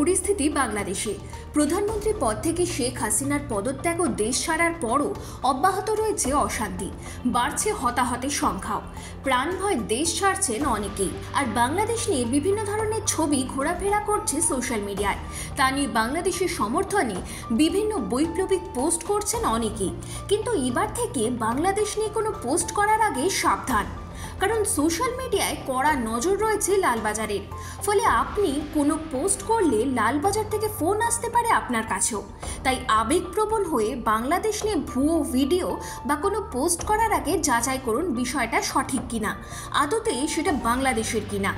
পরিস্থিতি বাংলাদেশে। প্রধানমন্ত্রী পদ থেকে শেখ হাসিনার পদত্যাগ ও দেশ ছাড়ার পরও অব্যাহত রয়েছে অশান্তি, বাড়ছে হতাহতের সংখ্যাও, প্রাণভয় দেশ ছাড়ছেন অনেকেই। আর বাংলাদেশ নিয়ে বিভিন্ন ধরনের ছবি ঘোরাফেরা করছে সোশ্যাল মিডিয়ায়। তা নিয়ে বাংলাদেশের সমর্থনে বিভিন্ন বৈপ্লবিক পোস্ট করছেন অনেকেই। কিন্তু এবার থেকে বাংলাদেশ নিয়ে কোনো পোস্ট করার আগে সাবধান, কারণ সোশ্যাল মিডিয়ায় কড়া নজর রয়েছে লালবাজারের। ফলে আপনি কোনো পোস্ট করলে লালবাজার থেকে ফোন আসতে পারে আপনার কাছেও। তাই আবেগপ্রবণ হয়ে বাংলাদেশ নিয়ে ভুয়ো ভিডিও বা কোনো পোস্ট করার আগে যাচাই করুন বিষয়টা সঠিক কিনা, আদতে সেটা বাংলাদেশের কিনা।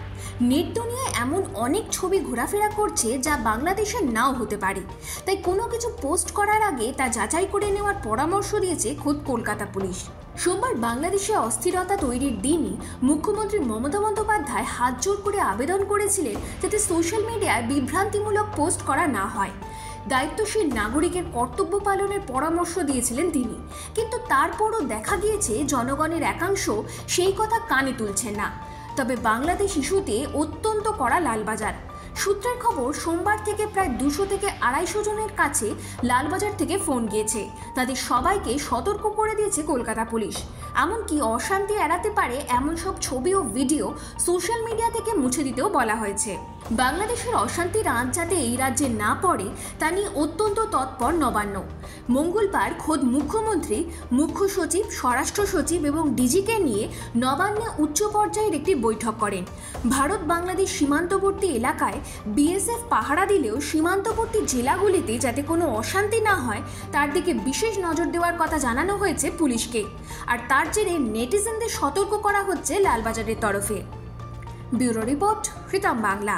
নেট দুনিয়ায় এমন অনেক ছবি ঘোরাফেরা করছে যা বাংলাদেশের নাও হতে পারে। তাই কোনো কিছু পোস্ট করার আগে তা যাচাই করে নেওয়ার পরামর্শ দিয়েছে খোদ কলকাতা পুলিশ। সোমবার বাংলাদেশে অস্থিরতা তৈরির দিনই মুখ্যমন্ত্রী মমতা বন্দ্যোপাধ্যায় হাত জোর করে আবেদন করেছিলেন যাতে সোশ্যাল মিডিয়ায় বিভ্রান্তিমূলক পোস্ট করা না হয়। দায়িত্বশীল নাগরিকের কর্তব্য পালনের পরামর্শ দিয়েছিলেন তিনি। কিন্তু তারপরও দেখা গিয়েছে জনগণের একাংশ সেই কথা কানে তুলছে না। তবে বাংলাদেশ ইস্যুতে অত্যন্ত কড়া লালবাজার। সূত্রের খবর, সোমবার থেকে প্রায় 200 থেকে 250 জনের কাছে লালবাজার থেকে ফোন গিয়েছে। তাদের সবাইকে সতর্ক করে দিয়েছে কলকাতা পুলিশ। এমনকি অশান্তি এড়াতে পারে এমন সব ছবি ও ভিডিও সোশ্যাল মিডিয়া থেকে মুছে দিতেও বলা হয়েছে। বাংলাদেশের অশান্তির আঁচ যাতে এই রাজ্যে না পড়ে তা নিয়ে অত্যন্ত তৎপর নবান্ন। মঙ্গলবার খোদ মুখ্যমন্ত্রী, মুখ্য সচিব, স্বরাষ্ট্র সচিব এবং ডিজিকে নিয়ে নবান্নে উচ্চ পর্যায়ের একটি বৈঠক করেন। ভারত বাংলাদেশ সীমান্তবর্তী এলাকায় বিএসএফ পাহারা দিলেও সীমান্তবর্তী জেলাগুলিতে যাতে কোনো অশান্তি না হয় তার দিকে বিশেষ নজর দেওয়ার কথা জানানো হয়েছে পুলিশকে। আর তার জেরে নেটিজেনদের সতর্ক করা হচ্ছে লালবাজারের তরফে। Bureau report, Hritam Bangla.